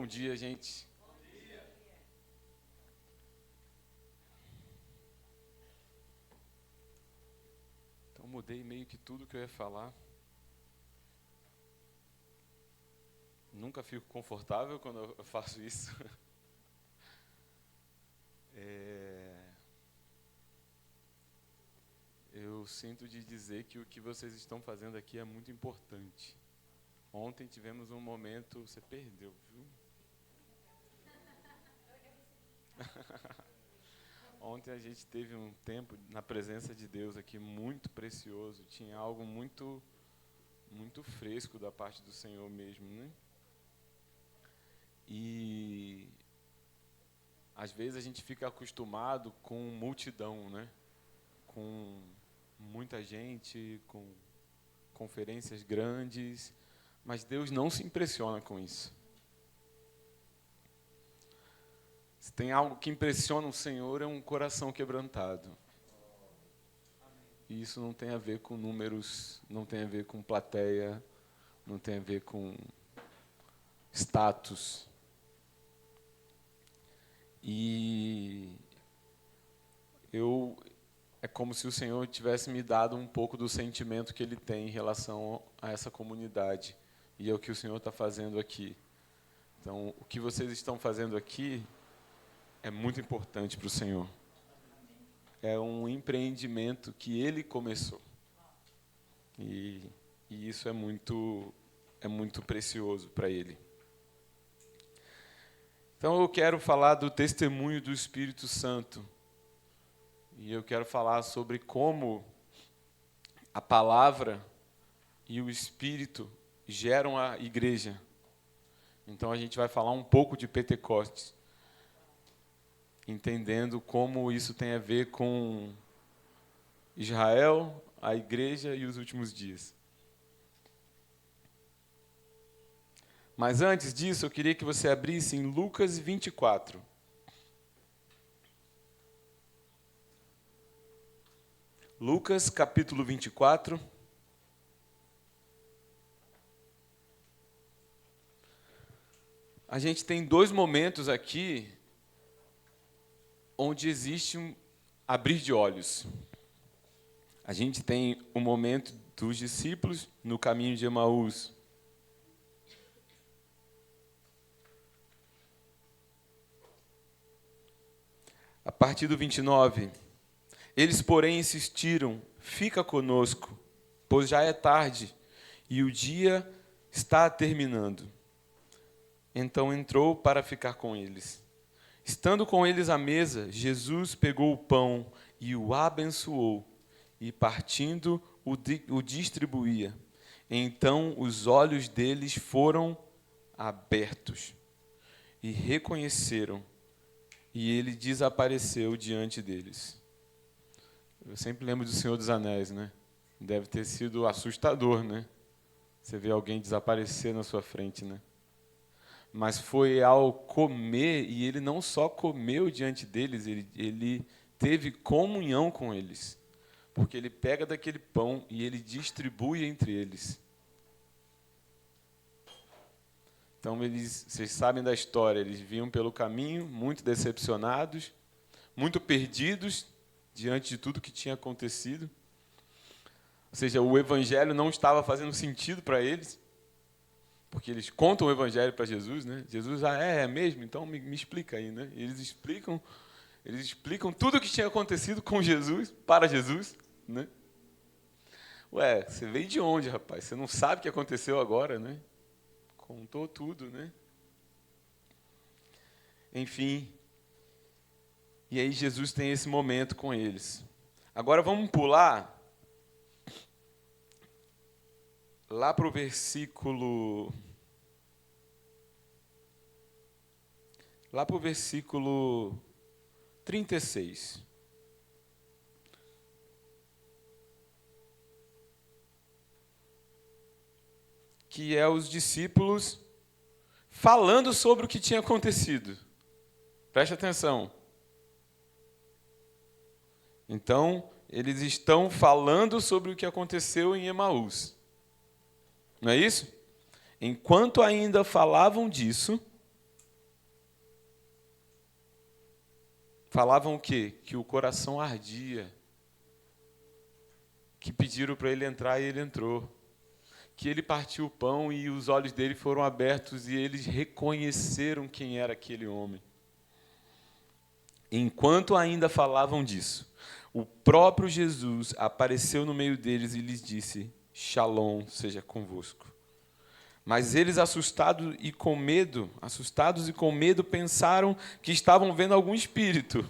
dia, gente. Então, mudei meio que tudo que eu ia falar. Nunca fico confortável quando eu faço isso. Eu sinto de dizer que o que vocês estão fazendo aqui é muito importante. Ontem tivemos um momento... Você perdeu, viu? Ontem a gente teve um tempo na presença de Deus aqui muito precioso. Tinha algo muito, muito fresco da parte do Senhor mesmo, né? E às vezes a gente fica acostumado com multidão, né? Com muita gente, com conferências grandes, mas Deus não se impressiona com isso. Se tem algo que impressiona o Senhor, é um coração quebrantado. E isso não tem a ver com números, não tem a ver com plateia, não tem a ver com status. E é como se o Senhor tivesse me dado um pouco do sentimento que Ele tem em relação a essa comunidade. E é o que o Senhor está fazendo aqui. Então, o que vocês estão fazendo aqui é muito importante para o Senhor. É um empreendimento que Ele começou. E isso é muito precioso para Ele. Então, eu quero falar do testemunho do Espírito Santo. E eu quero falar sobre como a palavra e o Espírito geram a igreja. Então, a gente vai falar um pouco de Pentecostes, entendendo como isso tem a ver com Israel, a igreja e os últimos dias. Mas antes disso, eu queria que você abrisse em Lucas 24. Lucas, capítulo 24. A gente tem dois momentos aqui onde existe um abrir de olhos. A gente tem o momento dos discípulos no caminho de Emaús. A partir do 29, eles, porém, insistiram: fica conosco, pois já é tarde e o dia está terminando. Então entrou para ficar com eles. Estando com eles à mesa, Jesus pegou o pão e o abençoou, e partindo o distribuía. Então os olhos deles foram abertos e reconheceram, e ele desapareceu diante deles. Eu sempre lembro do Senhor dos Anéis, né? Deve ter sido assustador, né? Você vê alguém desaparecer na sua frente, né? Mas foi ao comer, e ele não só comeu diante deles, ele teve comunhão com eles. Porque ele pega daquele pão e ele distribui entre eles. Então, vocês sabem da história, eles vinham pelo caminho, muito decepcionados, muito perdidos diante de tudo que tinha acontecido. Ou seja, o evangelho não estava fazendo sentido para eles. Porque eles contam o evangelho para Jesus, né? Jesus, é mesmo? Então me explica aí, né? Eles explicam tudo o que tinha acontecido com Jesus, para Jesus, né? Ué, você veio de onde, rapaz? Você não sabe o que aconteceu agora, né? Contou tudo, né? Enfim. E aí Jesus tem esse momento com eles. Agora vamos pular lá para o versículo 36. Que é os discípulos falando sobre o que tinha acontecido. Preste atenção. Então, eles estão falando sobre o que aconteceu em Emaús. Não é isso? Enquanto ainda falavam disso, falavam o quê? Que o coração ardia, que pediram para ele entrar e ele entrou, que ele partiu o pão e os olhos dele foram abertos e eles reconheceram quem era aquele homem. Enquanto ainda falavam disso, o próprio Jesus apareceu no meio deles e lhes disse: Shalom seja convosco. Mas eles, assustados e com medo, pensaram que estavam vendo algum espírito.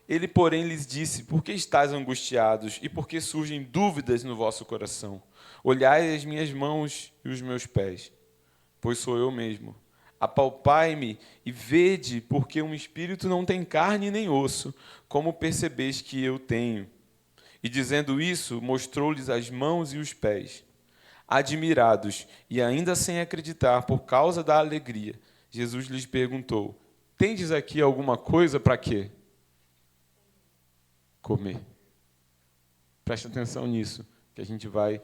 Ele, porém, lhes disse: Por que estáis angustiados e por que surgem dúvidas no vosso coração? Olhai as minhas mãos e os meus pés, pois sou eu mesmo. Apalpai-me e vede, porque um espírito não tem carne nem osso, como percebeis que eu tenho. E dizendo isso, mostrou-lhes as mãos e os pés. Admirados e ainda sem acreditar por causa da alegria, Jesus lhes perguntou: Tendes aqui alguma coisa para quê? Comer. Preste atenção nisso, que a gente vai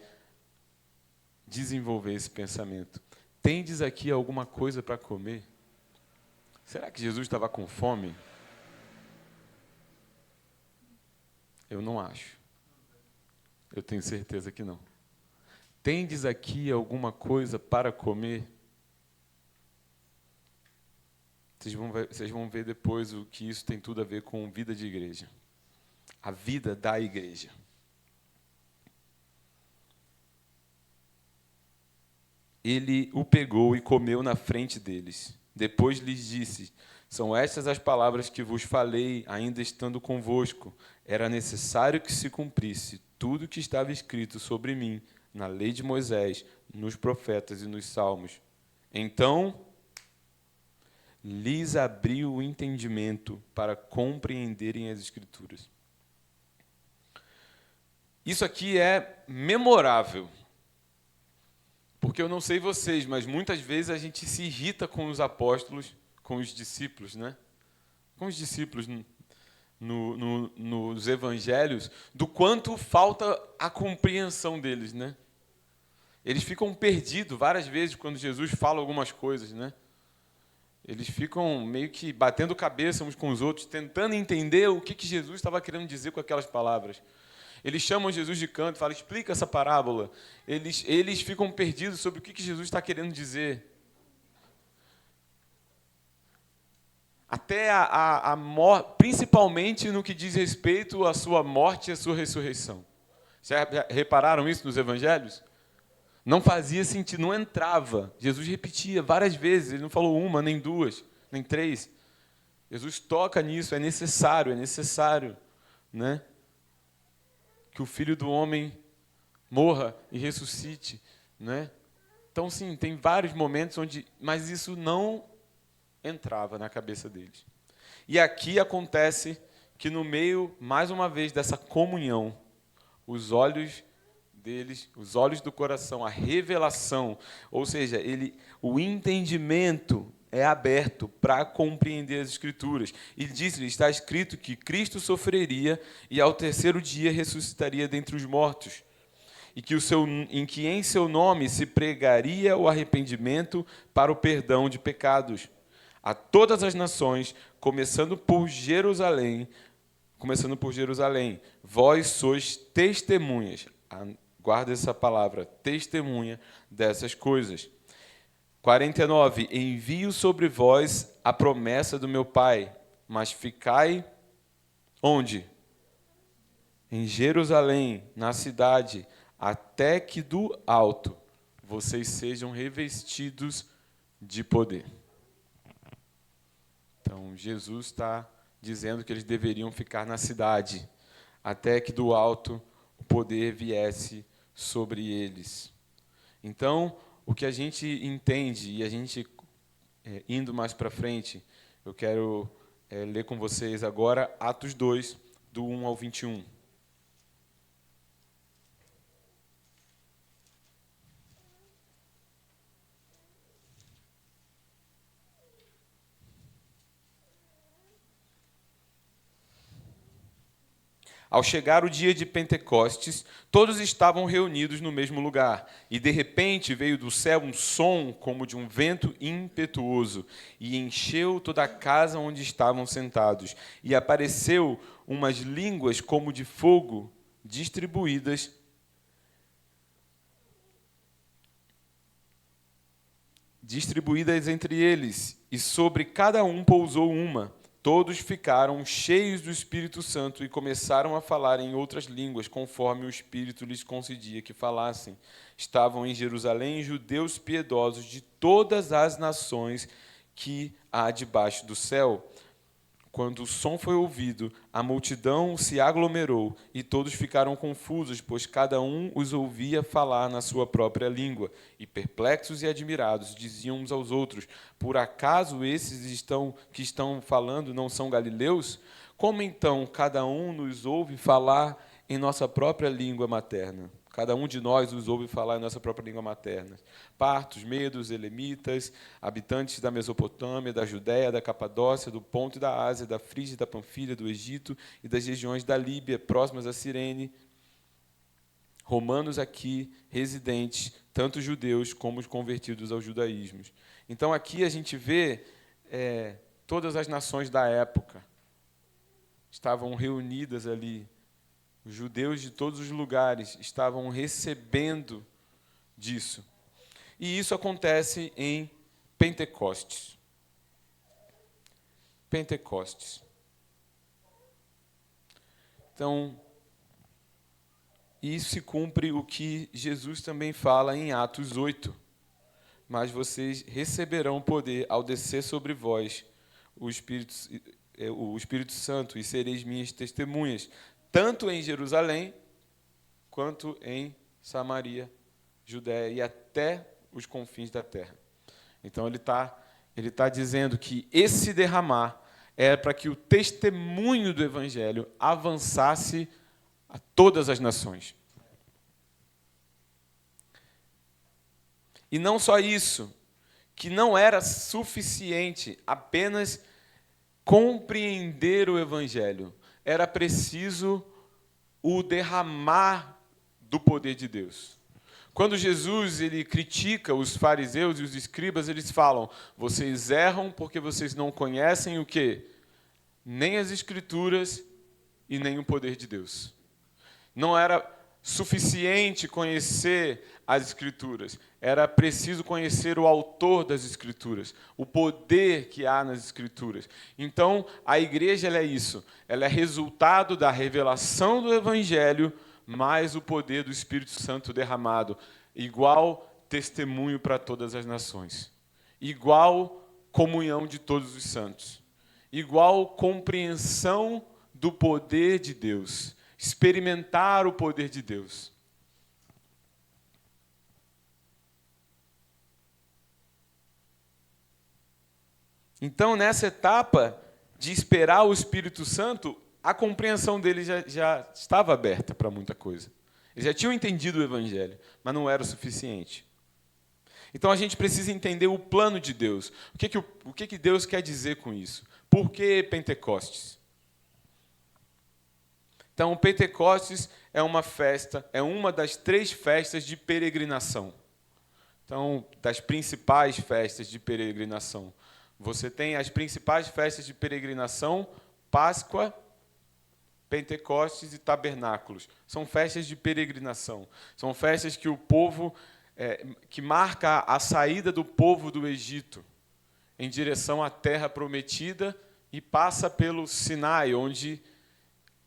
desenvolver esse pensamento. Tendes aqui alguma coisa para comer? Será que Jesus estava com fome? Eu não acho. Eu tenho certeza que não. Tendes aqui alguma coisa para comer? Vocês vão ver depois o que isso tem tudo a ver com vida de igreja. A vida da igreja. Ele o pegou e comeu na frente deles. Depois lhes disse: São estas as palavras que vos falei, ainda estando convosco. Era necessário que se cumprisse tudo o que estava escrito sobre mim, na lei de Moisés, nos profetas e nos salmos. Então, lhes abriu o entendimento para compreenderem as Escrituras. Isso aqui é memorável. Porque eu não sei vocês, mas muitas vezes a gente se irrita com os apóstolos, com os discípulos, né? Com os discípulos nos evangelhos, do quanto falta a compreensão deles, né? Eles ficam perdidos várias vezes quando Jesus fala algumas coisas, né? Eles ficam meio que batendo cabeça uns com os outros, tentando entender o que Jesus estava querendo dizer com aquelas palavras. Eles chamam Jesus de canto e falam: explica essa parábola. Eles ficam perdidos sobre o que Jesus está querendo dizer. Até a morte, principalmente no que diz respeito à sua morte e à sua ressurreição. Já repararam isso nos evangelhos? Não fazia sentido, não entrava. Jesus repetia várias vezes, ele não falou uma, nem duas, nem três. Jesus toca nisso, é necessário, né? Que o Filho do Homem morra e ressuscite, né? Então, sim, tem vários momentos onde, mas isso não entrava na cabeça deles. E aqui acontece que no meio, mais uma vez, dessa comunhão, os olhos deles, os olhos do coração, a revelação, ou seja, o entendimento é aberto para compreender as Escrituras. E disse-lhe: está escrito que Cristo sofreria e ao terceiro dia ressuscitaria dentre os mortos, e que em seu nome se pregaria o arrependimento para o perdão de pecados a todas as nações, começando por Jerusalém. Vós sois testemunhas. Guarda essa palavra, testemunha dessas coisas. 49. Envio sobre vós a promessa do meu Pai, mas ficai onde? Em Jerusalém, na cidade, até que do alto vocês sejam revestidos de poder. Então, Jesus está dizendo que eles deveriam ficar na cidade, até que do alto o poder viesse sobre eles. Então, o que a gente entende, e a gente, indo mais para frente, eu quero ler com vocês agora Atos 2, do 1 ao 21. Ao chegar o dia de Pentecostes, todos estavam reunidos no mesmo lugar, e de repente veio do céu um som como de um vento impetuoso, e encheu toda a casa onde estavam sentados, e apareceu umas línguas como de fogo, distribuídas entre eles, e sobre cada um pousou uma. Todos ficaram cheios do Espírito Santo e começaram a falar em outras línguas, conforme o Espírito lhes concedia que falassem. Estavam em Jerusalém judeus piedosos de todas as nações que há debaixo do céu. Quando o som foi ouvido, a multidão se aglomerou e todos ficaram confusos, pois cada um os ouvia falar na sua própria língua. E perplexos e admirados, diziam uns aos outros: por acaso esses que estão falando não são galileus? Como então cada um nos ouve falar em nossa própria língua materna? Cada um de nós os ouve falar em nossa própria língua materna. Partos, medos, elemitas, habitantes da Mesopotâmia, da Judéia, da Capadócia, do Ponto e da Ásia, da Frígia, da Panfilha, do Egito e das regiões da Líbia, próximas a Cirene, romanos aqui residentes, tanto judeus como os convertidos ao judaísmo. Então, aqui a gente vê todas as nações da época estavam reunidas ali. Os judeus de todos os lugares estavam recebendo disso. E isso acontece em Pentecostes. Pentecostes. Então, isso se cumpre o que Jesus também fala em Atos 8. Mas vocês receberão poder ao descer sobre vós o Espírito Santo, e sereis minhas testemunhas, tanto em Jerusalém, quanto em Samaria, Judéia e até os confins da terra. Então, ele tá dizendo que esse derramar é para que o testemunho do Evangelho avançasse a todas as nações. E não só isso, que não era suficiente apenas compreender o Evangelho. Era preciso o derramar do poder de Deus. Quando Jesus ele critica os fariseus e os escribas, eles falam: vocês erram porque vocês não conhecem o quê? Nem as Escrituras e nem o poder de Deus. Não era suficiente conhecer as Escrituras. Era preciso conhecer o autor das Escrituras, o poder que há nas Escrituras. Então, a igreja ela é isso. Ela é resultado da revelação do Evangelho, mais o poder do Espírito Santo derramado. Igual testemunho para todas as nações. Igual comunhão de todos os santos. Igual compreensão do poder de Deus. Experimentar o poder de Deus. Então, nessa etapa de esperar o Espírito Santo, a compreensão dele já estava aberta para muita coisa. Eles já tinham entendido o Evangelho, mas não era o suficiente. Então, a gente precisa entender o plano de Deus. O que Deus quer dizer com isso? Por que Pentecostes? Então, Pentecostes é uma festa, é uma das 3 festas de peregrinação. Então, das principais festas de peregrinação. Você tem as principais festas de peregrinação: Páscoa, Pentecostes e Tabernáculos. São festas de peregrinação. São festas que o povo, que marca a saída do povo do Egito em direção à terra prometida e passa pelo Sinai,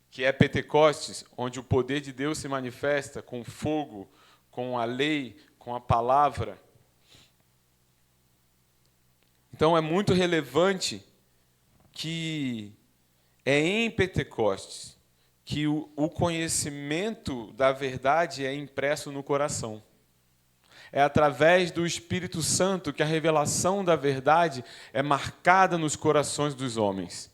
que é Pentecostes, onde o poder de Deus se manifesta com fogo, com a lei, com a palavra. Então, é muito relevante que é em Pentecostes que o conhecimento da verdade é impresso no coração. É através do Espírito Santo que a revelação da verdade é marcada nos corações dos homens.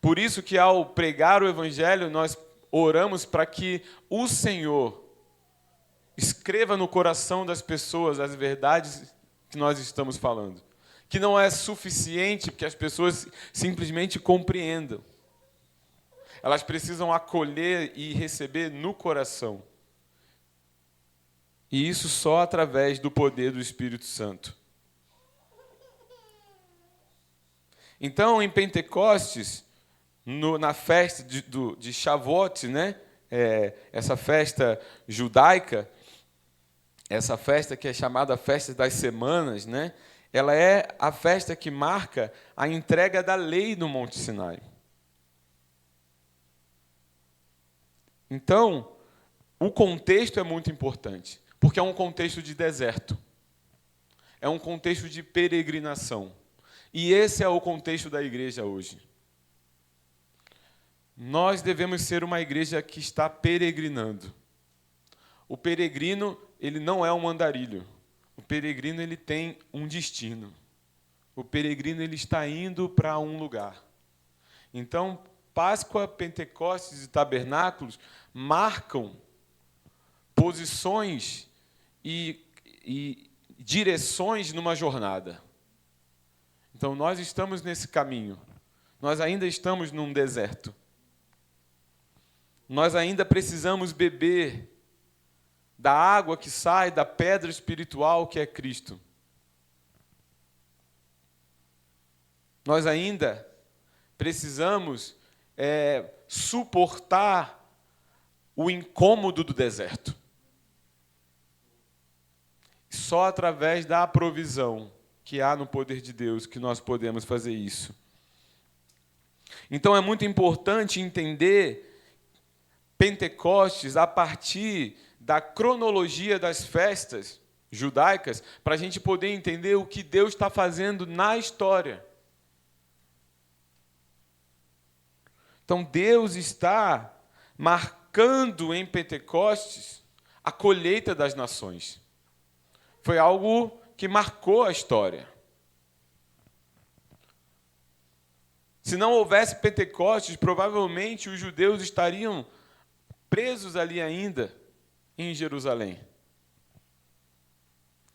Por isso que, ao pregar o Evangelho, nós oramos para que o Senhor escreva no coração das pessoas as verdades que nós estamos falando. Que não é suficiente que as pessoas simplesmente compreendam. Elas precisam acolher e receber no coração. E isso só através do poder do Espírito Santo. Então, em Pentecostes, na festa de Shavuot, né? Essa festa judaica, essa festa que é chamada Festa das Semanas, né? Ela é a festa que marca a entrega da lei no Monte Sinai. Então, o contexto é muito importante, porque é um contexto de deserto. É um contexto de peregrinação. E esse é o contexto da igreja hoje. Nós devemos ser uma igreja que está peregrinando. O peregrino, ele não é um andarilho. O peregrino, ele tem um destino. O peregrino, ele está indo para um lugar. Então, Páscoa, Pentecostes e Tabernáculos marcam posições e direções numa jornada. Então, nós estamos nesse caminho. Nós ainda estamos num deserto. Nós ainda precisamos beber da água que sai da pedra espiritual que é Cristo. Nós ainda precisamos suportar o incômodo do deserto. Só através da provisão que há no poder de Deus que nós podemos fazer isso. Então é muito importante entender Pentecostes a partir da cronologia das festas judaicas, para a gente poder entender o que Deus está fazendo na história. Então Deus está marcando em Pentecostes a colheita das nações. Foi algo que marcou a história. Se não houvesse Pentecostes, provavelmente os judeus estariam presos ali ainda em Jerusalém.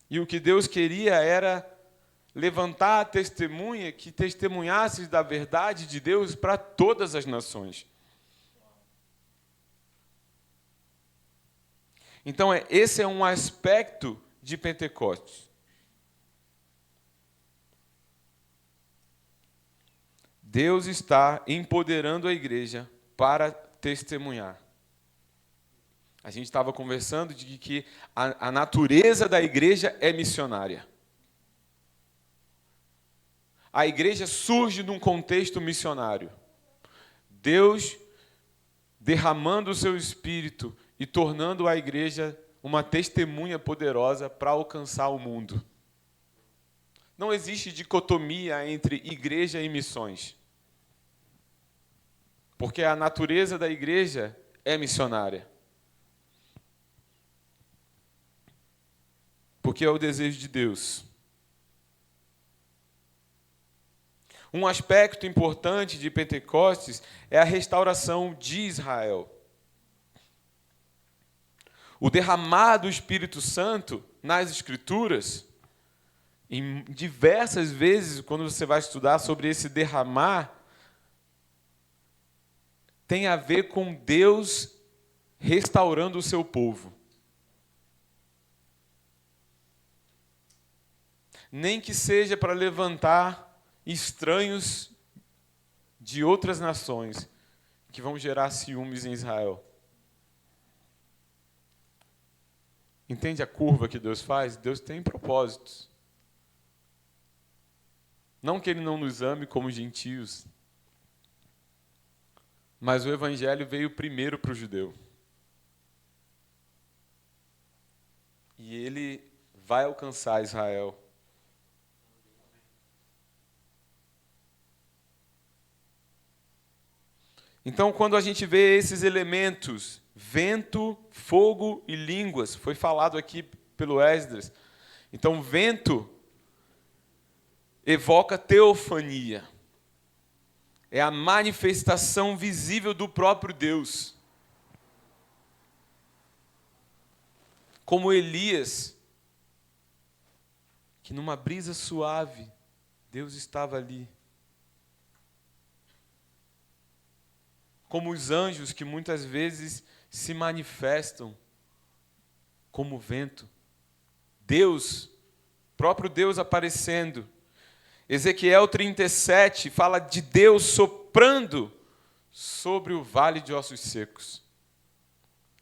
E o que Deus queria era levantar a testemunha que testemunhasse da verdade de Deus para todas as nações. Então, esse é um aspecto de Pentecostes. Deus está empoderando a igreja para testemunhar. A gente estava conversando de que a natureza da igreja é missionária. A igreja surge num contexto missionário. Deus derramando o seu espírito e tornando a igreja uma testemunha poderosa para alcançar o mundo. Não existe dicotomia entre igreja e missões. Porque a natureza da igreja é missionária. Porque é o desejo de Deus. Um aspecto importante de Pentecostes é a restauração de Israel. O derramar do Espírito Santo nas Escrituras, em diversas vezes, quando você vai estudar sobre esse derramar, tem a ver com Deus restaurando o seu povo. Nem que seja para levantar estranhos de outras nações que vão gerar ciúmes em Israel. Entende a curva que Deus faz? Deus tem propósitos. Não que Ele não nos ame como gentios, mas o Evangelho veio primeiro para o judeu. E ele vai alcançar Israel. Então, quando a gente vê esses elementos, vento, fogo e línguas, foi falado aqui pelo Esdras. Então, vento evoca teofania. É a manifestação visível do próprio Deus. Como Elias, que numa brisa suave, Deus estava ali. como os anjos que muitas vezes se manifestam como vento. Deus, próprio Deus aparecendo. Ezequiel 37 fala de Deus soprando sobre o vale de ossos secos.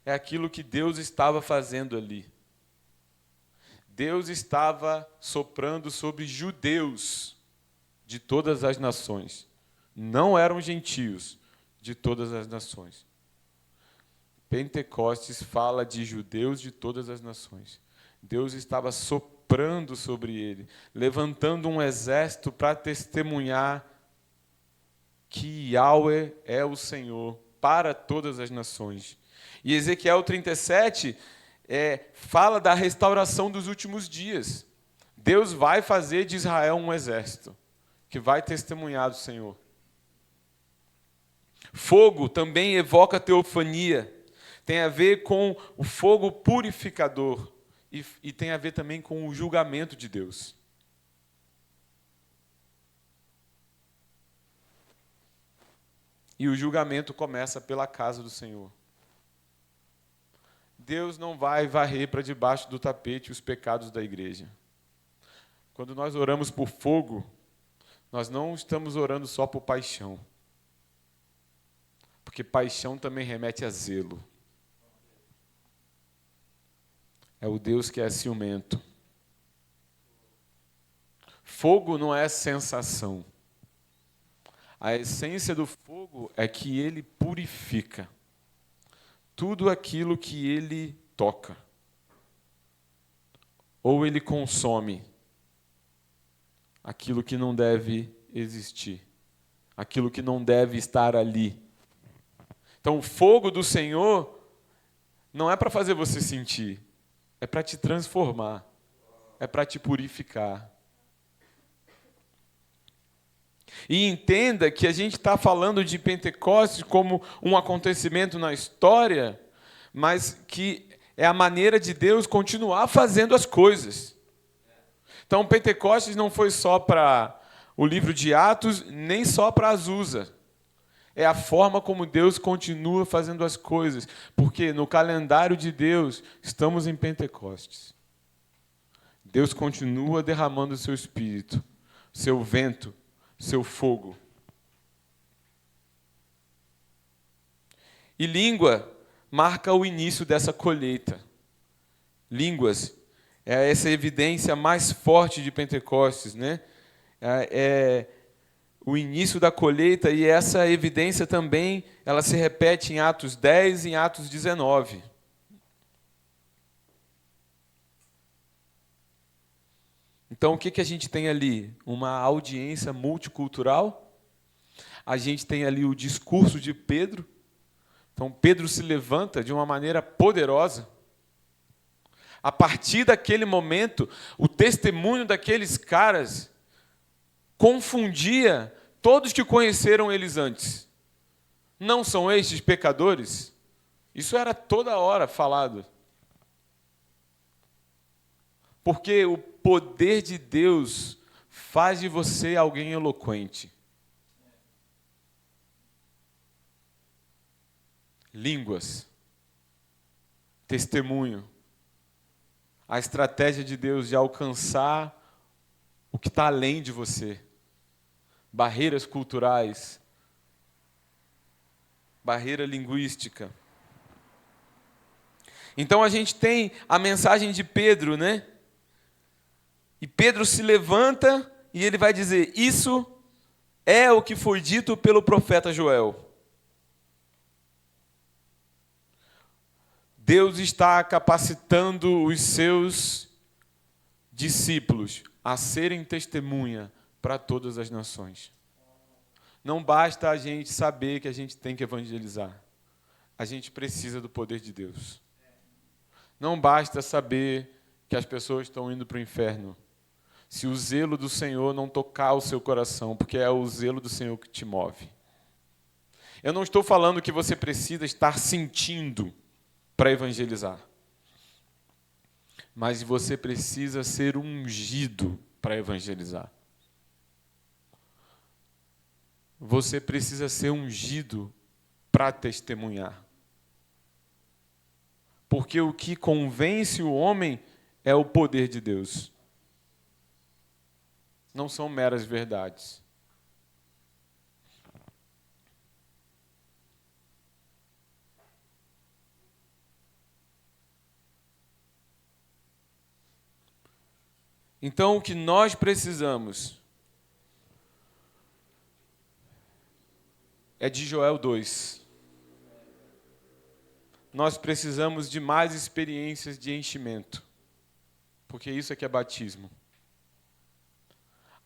É aquilo que Deus estava fazendo ali. Deus estava soprando sobre judeus de todas as nações. Não eram gentios, de todas as nações. Pentecostes fala de judeus de todas as nações. Deus estava soprando sobre ele, levantando um exército para testemunhar que Yahweh é o Senhor para todas as nações. E Ezequiel 37 fala da restauração dos últimos dias. Deus vai fazer de Israel um exército que vai testemunhar do Senhor. Fogo também evoca teofania. Tem a ver com o fogo purificador. E tem a ver também com o julgamento de Deus. E o julgamento começa pela casa do Senhor. Deus não vai varrer para debaixo do tapete os pecados da igreja. Quando nós oramos por fogo, nós não estamos orando só por paixão. Porque paixão também remete a zelo. É o Deus que é ciumento. Fogo não é sensação. A essência do fogo é que ele purifica tudo aquilo que ele toca. Ou ele consome aquilo que não deve existir, aquilo que não deve estar ali. Então, o fogo do Senhor não é para fazer você sentir, é para te transformar, é para te purificar. E entenda que a gente está falando de Pentecostes como um acontecimento na história, mas que é a maneira de Deus continuar fazendo as coisas. Então, Pentecostes não foi só para o livro de Atos, nem só para Azusa. É a forma como Deus continua fazendo as coisas. Porque no calendário de Deus, estamos em Pentecostes. Deus continua derramando o seu espírito, seu vento, seu fogo. E língua marca o início dessa colheita. Línguas é essa evidência mais forte de Pentecostes, né? É o início da colheita, e essa evidência também, ela se repete em Atos 10 e em Atos 19. Então, o que a gente tem ali? Uma audiência multicultural. A gente tem ali o discurso de Pedro. Então, Pedro se levanta de uma maneira poderosa. A partir daquele momento, o testemunho daqueles caras confundia todos que conheceram eles antes. Não são estes pecadores? Isso era toda hora falado. Porque o poder de Deus faz de você alguém eloquente. Línguas. Testemunho. A estratégia de Deus de alcançar o que está além de você. Barreiras culturais. Barreira linguística. Então a gente tem a mensagem de Pedro, né? E Pedro se levanta e ele vai dizer: isso é o que foi dito pelo profeta Joel. Deus está capacitando os seus discípulos a serem testemunha para todas as nações. Não basta a gente saber que a gente tem que evangelizar. A gente precisa do poder de Deus. Não basta saber que as pessoas estão indo para o inferno. Se o zelo do Senhor não tocar o seu coração, porque é o zelo do Senhor que te move. Eu não estou falando que você precisa estar sentindo para evangelizar. Mas você precisa ser ungido para evangelizar. Você precisa ser ungido para testemunhar. Porque o que convence o homem é o poder de Deus. Não são meras verdades. Então, o que nós precisamos é de Joel 2. Nós precisamos de mais experiências de enchimento, porque isso aqui é batismo.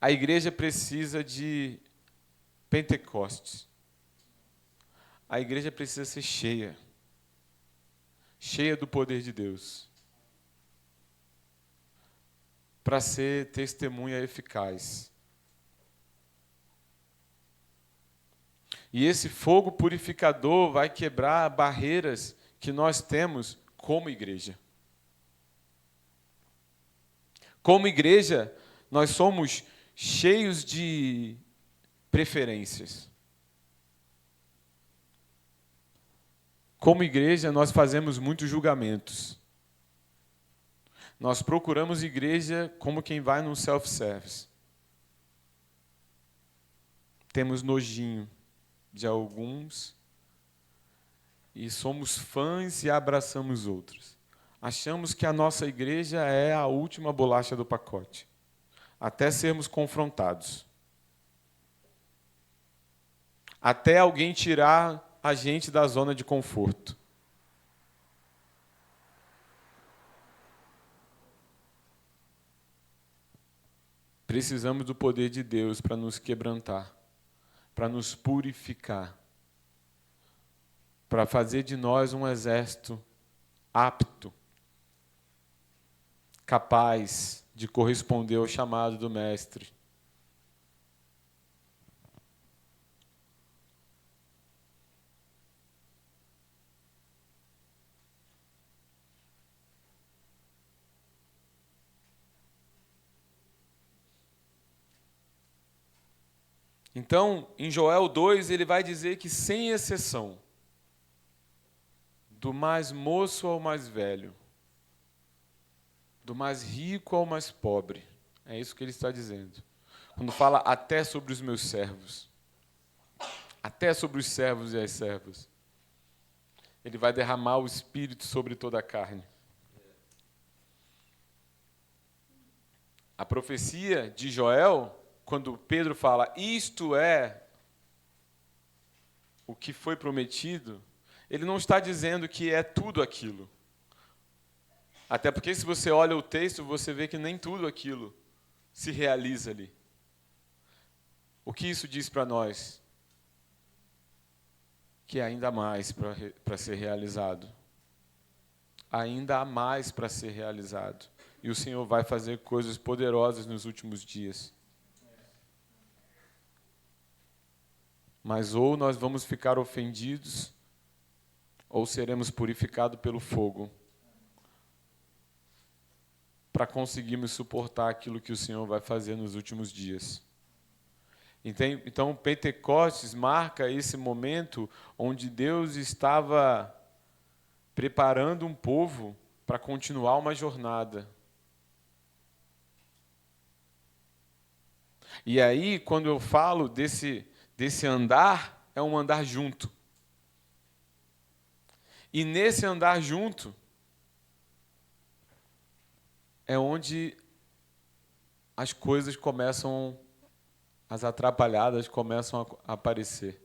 A igreja precisa de Pentecostes. A igreja precisa ser cheia, cheia do poder de Deus, para ser testemunha eficaz. E esse fogo purificador vai quebrar barreiras que nós temos como igreja. Como igreja, nós somos cheios de preferências. Como igreja, nós fazemos muitos julgamentos. Nós procuramos igreja como quem vai num self-service. Temos nojinho de alguns e somos fãs e abraçamos outros. Achamos que a nossa igreja é a última bolacha do pacote, até sermos confrontados. Até alguém tirar a gente da zona de conforto. Precisamos do poder de Deus para nos quebrantar, para nos purificar, para fazer de nós um exército apto, capaz de corresponder ao chamado do Mestre. Então, em Joel 2, ele vai dizer que, sem exceção, do mais moço ao mais velho, do mais rico ao mais pobre, é isso que ele está dizendo. Quando fala até sobre os meus servos, até sobre os servos e as servas, ele vai derramar o Espírito sobre toda a carne. A profecia de Joel, quando Pedro fala, isto é o que foi prometido, ele não está dizendo que é tudo aquilo. Até porque se você olha o texto, você vê que nem tudo aquilo se realiza ali. O que isso diz para nós? Que ainda há mais para ser realizado. Ainda há mais para ser realizado. E o Senhor vai fazer coisas poderosas nos últimos dias. Mas ou nós vamos ficar ofendidos, ou seremos purificados pelo fogo, para conseguirmos suportar aquilo que o Senhor vai fazer nos últimos dias. Então, Pentecostes marca esse momento onde Deus estava preparando um povo para continuar uma jornada. E aí, quando eu falo desse andar, é um andar junto. E nesse andar junto é onde as coisas começam, as atrapalhadas começam a aparecer.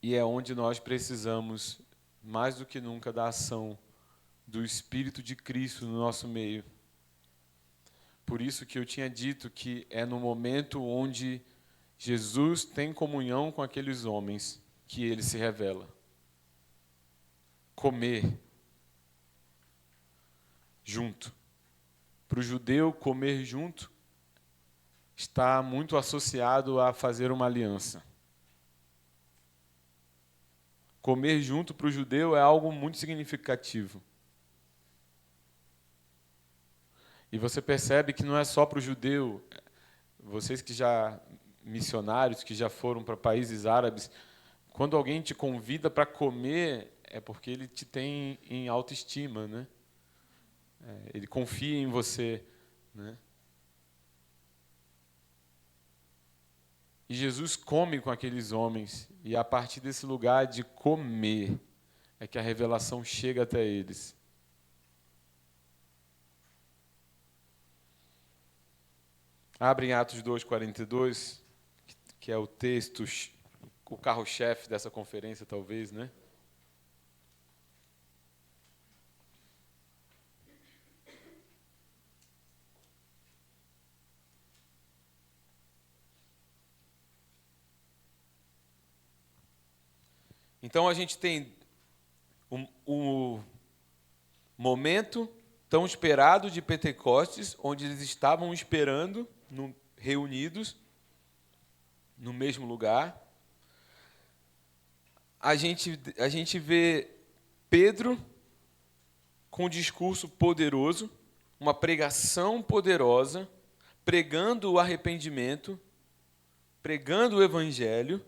E é onde nós precisamos, mais do que nunca, da ação do Espírito de Cristo no nosso meio. Por isso que eu tinha dito que é no momento onde Jesus tem comunhão com aqueles homens que ele se revela. Comer junto. Para o judeu, comer junto está muito associado a fazer uma aliança. Comer junto para o judeu é algo muito significativo. E você percebe que não é só para o judeu. Vocês que já, missionários, que já foram para países árabes, quando alguém te convida para comer, é porque ele te tem em autoestima, né? Ele confia em você, né? E Jesus come com aqueles homens, e a partir desse lugar de comer é que a revelação chega até eles. Abre em Atos 2:42, que é o texto, o carro-chefe dessa conferência, talvez, né? Então a gente tem o momento tão esperado de Pentecostes, onde eles estavam esperando, reunidos, no mesmo lugar. A gente vê Pedro com um discurso poderoso, uma pregação poderosa, pregando o arrependimento, pregando o evangelho.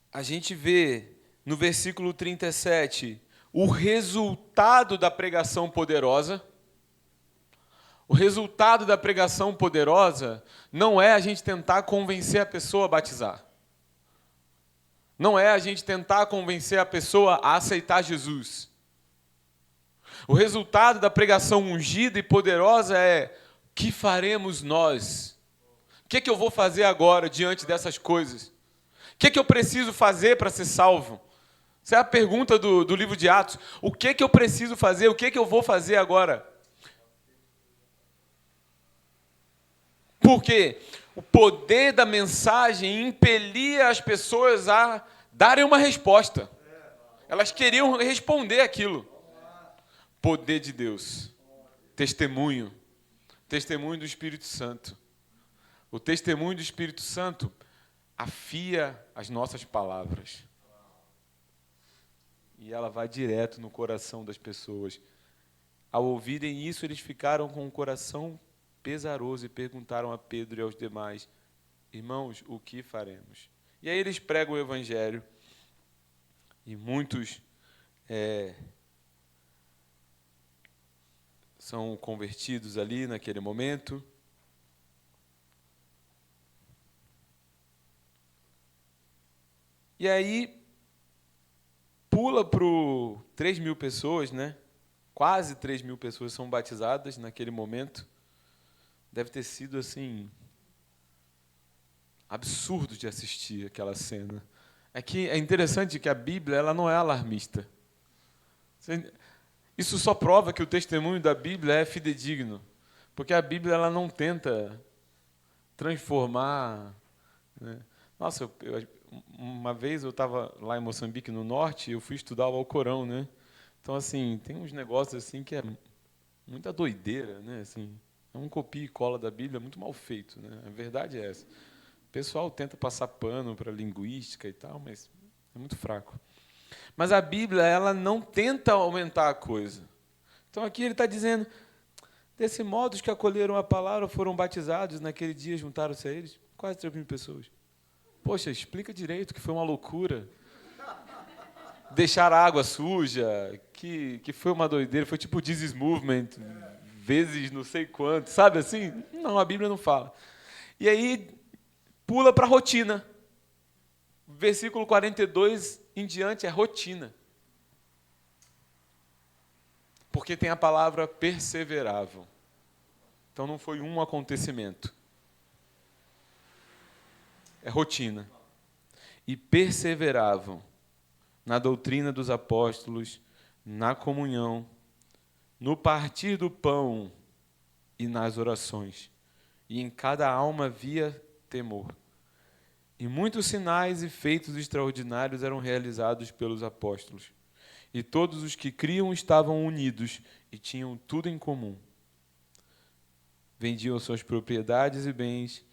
A gente vê no versículo 37 o resultado da pregação poderosa. O resultado da pregação poderosa não é a gente tentar convencer a pessoa a batizar. Não é a gente tentar convencer a pessoa a aceitar Jesus. O resultado da pregação ungida e poderosa é: o que faremos nós? O que eu vou fazer agora diante dessas coisas? O que eu preciso fazer para ser salvo? Essa é a pergunta do livro de Atos. O que eu preciso fazer? O que eu vou fazer agora? Porque o poder da mensagem impelia as pessoas a darem uma resposta. Elas queriam responder aquilo. Poder de Deus. Testemunho. Testemunho do Espírito Santo. O testemunho do Espírito Santo afia as nossas palavras. E ela vai direto no coração das pessoas. Ao ouvirem isso, eles ficaram com o coração pesaroso e perguntaram a Pedro e aos demais: irmãos, o que faremos? E aí eles pregam o evangelho. E muitos são convertidos ali naquele momento. E aí, pula para 3.000 pessoas, né? Quase 3.000 pessoas são batizadas naquele momento. Deve ter sido, assim, absurdo de assistir aquela cena. É interessante que a Bíblia ela não é alarmista. Isso só prova que o testemunho da Bíblia é fidedigno. Porque a Bíblia ela não tenta transformar, né? Nossa, uma vez eu estava lá em Moçambique, no norte, e eu fui estudar o Alcorão, né? Então, assim, tem uns negócios assim que é muita doideira, né? Assim, é um copia e cola da Bíblia muito mal feito, né? A verdade é essa. O pessoal tenta passar pano para a linguística e tal, mas é muito fraco. Mas a Bíblia, ela não tenta aumentar a coisa. Então, aqui ele está dizendo: desse modo, os que acolheram a palavra foram batizados, naquele dia juntaram-se a eles quase 3.000 pessoas. Poxa, explica direito que foi uma loucura. Deixar a água suja, que foi uma doideira, foi tipo This is Movement, vezes não sei quanto, sabe assim? Não, a Bíblia não fala. E aí, pula para a rotina. Versículo 42 em diante é rotina. Porque tem a palavra perseveravam. Então não foi um acontecimento. É rotina. E perseveravam na doutrina dos apóstolos, na comunhão, no partir do pão e nas orações. E em cada alma havia temor. E muitos sinais e feitos extraordinários eram realizados pelos apóstolos. E todos os que criam estavam unidos e tinham tudo em comum. Vendiam suas propriedades e bens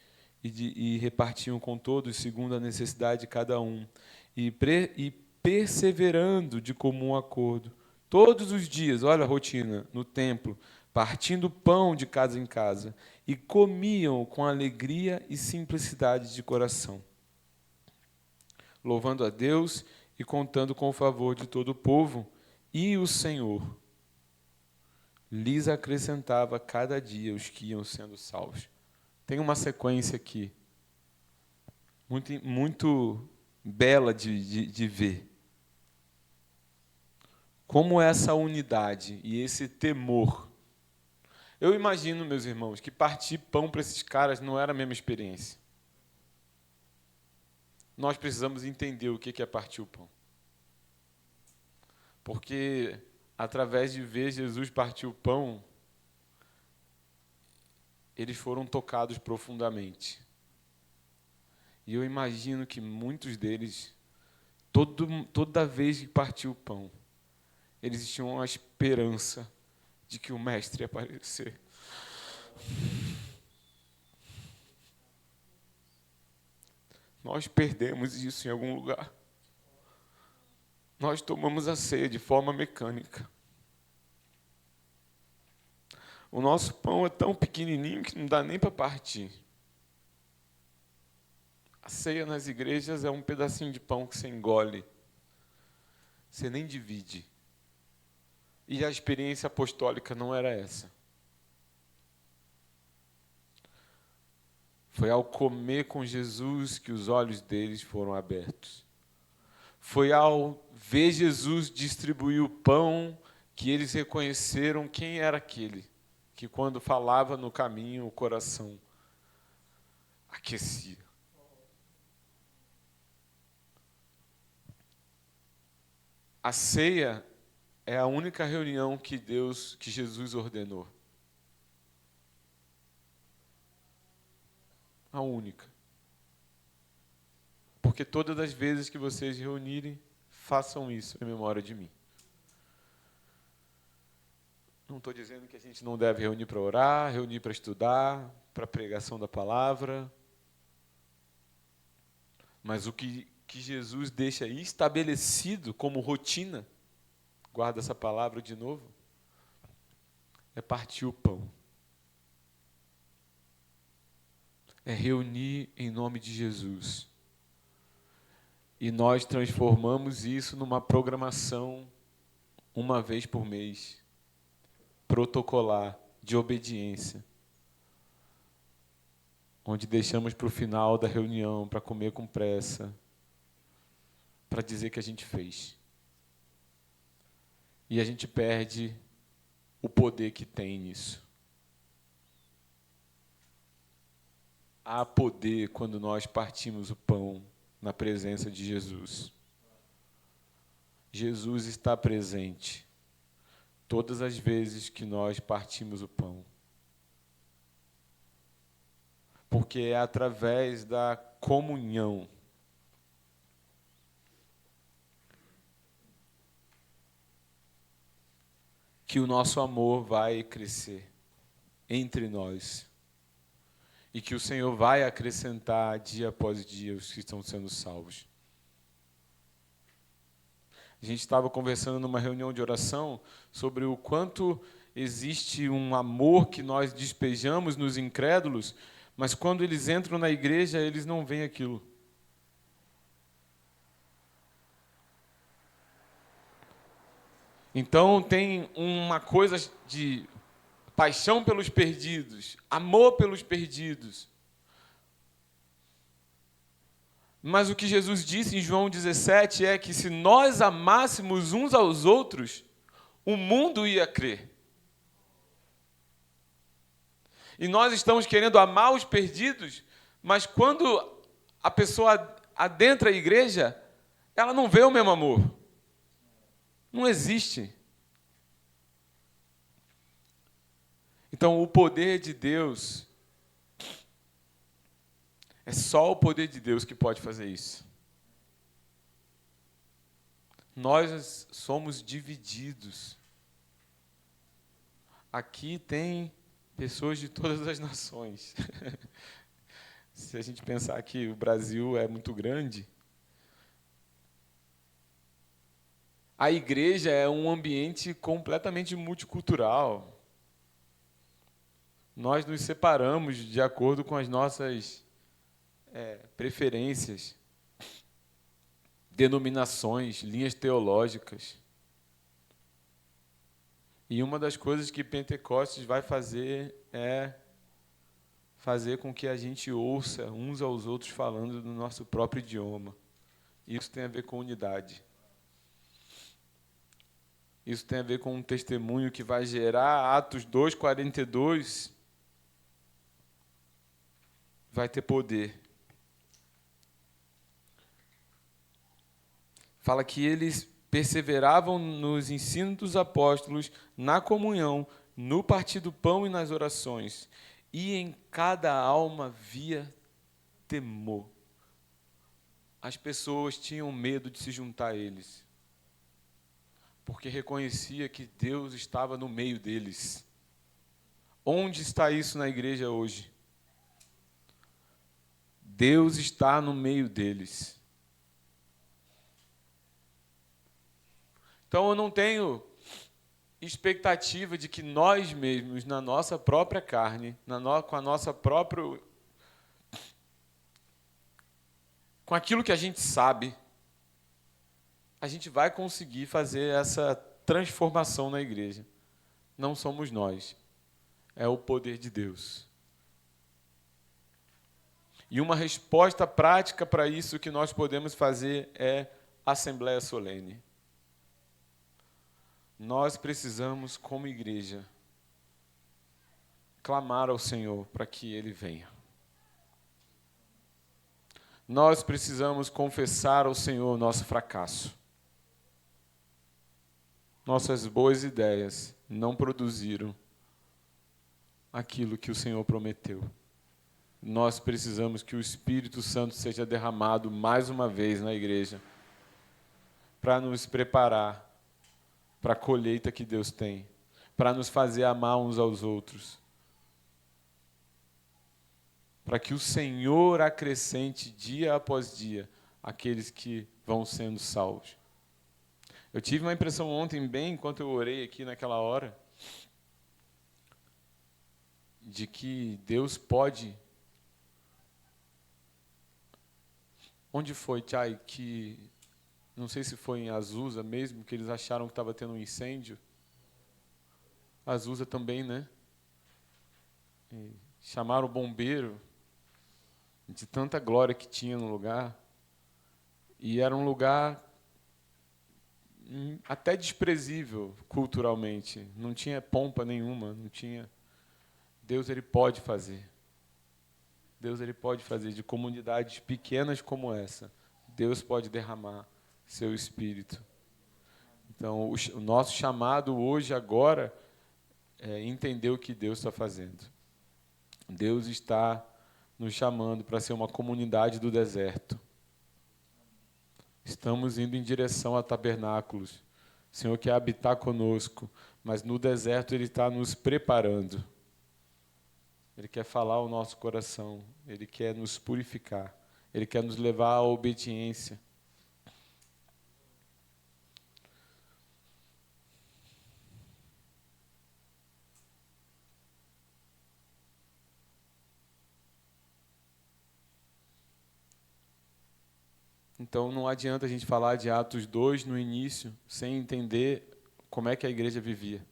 e repartiam com todos segundo a necessidade de cada um, e perseverando de comum acordo, todos os dias, olha a rotina, no templo, partindo pão de casa em casa, e comiam com alegria e simplicidade de coração, louvando a Deus e contando com o favor de todo o povo, e o Senhor lhes acrescentava cada dia os que iam sendo salvos. Tem uma sequência aqui, muito bela de ver. Como essa unidade e esse temor. Eu imagino, meus irmãos, que partir pão para esses caras não era a mesma experiência. Nós precisamos entender o que é partir o pão. Porque, através de ver Jesus partir o pão, eles foram tocados profundamente. E eu imagino que muitos deles, toda vez que partiu o pão, eles tinham a esperança de que o Mestre ia aparecer. Nós perdemos isso em algum lugar. Nós tomamos a ceia de forma mecânica. O nosso pão é tão pequenininho que não dá nem para partir. A ceia nas igrejas é um pedacinho de pão que você engole. Você nem divide. E a experiência apostólica não era essa. Foi ao comer com Jesus que os olhos deles foram abertos. Foi ao ver Jesus distribuir o pão que eles reconheceram quem era aquele que, quando falava no caminho, o coração aquecia. A ceia é a única reunião que Jesus ordenou. A única. Porque todas as vezes que vocês reunirem, façam isso em memória de mim. Não estou dizendo que a gente não deve reunir para orar, reunir para estudar, para a pregação da palavra. Mas o que Jesus deixa estabelecido como rotina, guarda essa palavra de novo, é partir o pão. É reunir em nome de Jesus. E nós transformamos isso numa programação uma vez por mês, protocolar, de obediência, onde deixamos para o final da reunião, para comer com pressa, para dizer que a gente fez. E a gente perde o poder que tem nisso. Há poder quando nós partimos o pão na presença de Jesus. Jesus está presente todas as vezes que nós partimos o pão. Porque é através da comunhão que o nosso amor vai crescer entre nós. E que o Senhor vai acrescentar dia após dia os que estão sendo salvos. A gente estava conversando numa reunião de oração sobre o quanto existe um amor que nós despejamos nos incrédulos, mas quando eles entram na igreja, eles não veem aquilo. Então tem uma coisa de paixão pelos perdidos, amor pelos perdidos. Mas o que Jesus disse em João 17 é que se nós amássemos uns aos outros, o mundo ia crer. E nós estamos querendo amar os perdidos, mas quando a pessoa adentra a igreja, ela não vê o mesmo amor. Não existe. Então, o poder de Deus, é só o poder de Deus que pode fazer isso. Nós somos divididos. Aqui tem pessoas de todas as nações. Se a gente pensar que o Brasil é muito grande, a igreja é um ambiente completamente multicultural. Nós nos separamos de acordo com as nossas preferências, denominações, linhas teológicas. E uma das coisas que Pentecostes vai fazer é fazer com que a gente ouça uns aos outros falando no nosso próprio idioma. Isso tem a ver com unidade. Isso tem a ver com um testemunho que vai gerar Atos 2:42, vai ter poder. Fala que eles perseveravam nos ensinos dos apóstolos, na comunhão, no partir do pão e nas orações. E em cada alma havia temor. As pessoas tinham medo de se juntar a eles, porque reconhecia que Deus estava no meio deles. Onde está isso na igreja hoje? Deus está no meio deles. Então eu não tenho expectativa de que nós mesmos, na nossa própria carne, com a nossa própria, com aquilo que a gente sabe, a gente vai conseguir fazer essa transformação na igreja. Não somos nós, é o poder de Deus. E uma resposta prática para isso que nós podemos fazer é Assembleia Solene. Nós precisamos, como igreja, clamar ao Senhor para que Ele venha. Nós precisamos confessar ao Senhor o nosso fracasso. Nossas boas ideias não produziram aquilo que o Senhor prometeu. Nós precisamos que o Espírito Santo seja derramado mais uma vez na igreja, para nos preparar para a colheita que Deus tem, para nos fazer amar uns aos outros, para que o Senhor acrescente dia após dia aqueles que vão sendo salvos. Eu tive uma impressão ontem, bem enquanto eu orei aqui naquela hora, de que Deus pode... Onde foi, Chay, que... Não sei se foi em Azusa mesmo, que eles acharam que estava tendo um incêndio. Azusa também, né? E chamaram o bombeiro, de tanta glória que tinha no lugar. E era um lugar até desprezível culturalmente. Não tinha pompa nenhuma, não tinha... Deus, Ele pode fazer. Deus, Ele pode fazer de comunidades pequenas como essa. Deus pode derramar seu Espírito. Então, o nosso chamado hoje, agora, é entender o que Deus está fazendo. Deus está nos chamando para ser uma comunidade do deserto. Estamos indo em direção a tabernáculos. O Senhor quer habitar conosco, mas no deserto Ele está nos preparando. Ele quer falar ao nosso coração, Ele quer nos purificar, Ele quer nos levar à obediência. Então, não adianta a gente falar de Atos 2 no início, sem entender como é que a igreja vivia.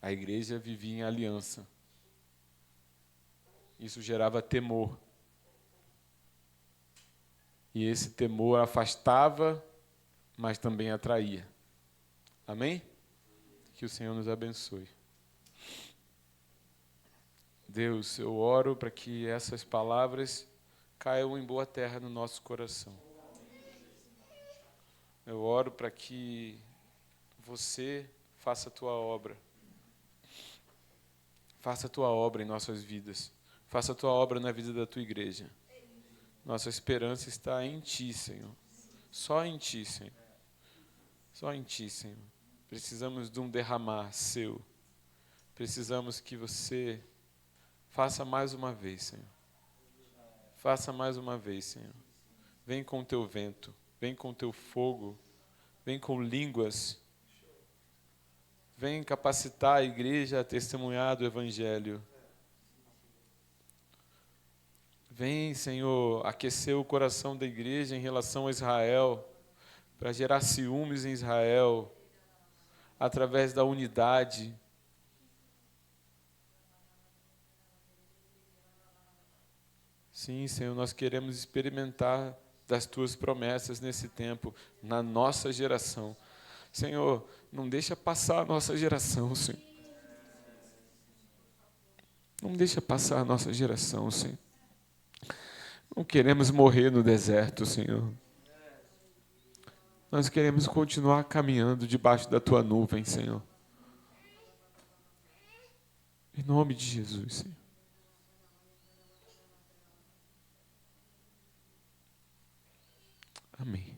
A igreja vivia em aliança. Isso gerava temor. E esse temor afastava, mas também atraía. Amém? Que o Senhor nos abençoe. Deus, eu oro para que essas palavras caiam em boa terra no nosso coração. Eu oro para que você faça a tua obra. Faça a tua obra em nossas vidas. Faça a tua obra na vida da tua igreja. Nossa esperança está em Ti, Senhor. Só em Ti, Senhor. Só em Ti, Senhor. Precisamos de um derramar Seu. Precisamos que você Faça mais uma vez, Senhor. Faça mais uma vez, Senhor. Vem com o teu vento, vem com o teu fogo, vem com línguas. Vem capacitar a igreja a testemunhar do Evangelho. Vem, Senhor, aquecer o coração da igreja em relação a Israel, para gerar ciúmes em Israel, através da unidade. Sim, Senhor, nós queremos experimentar das Tuas promessas nesse tempo, na nossa geração. Senhor, não deixa passar a nossa geração, Senhor. Não deixa passar a nossa geração, Senhor. Não queremos morrer no deserto, Senhor. Nós queremos continuar caminhando debaixo da Tua nuvem, Senhor. Em nome de Jesus, Senhor. Amém.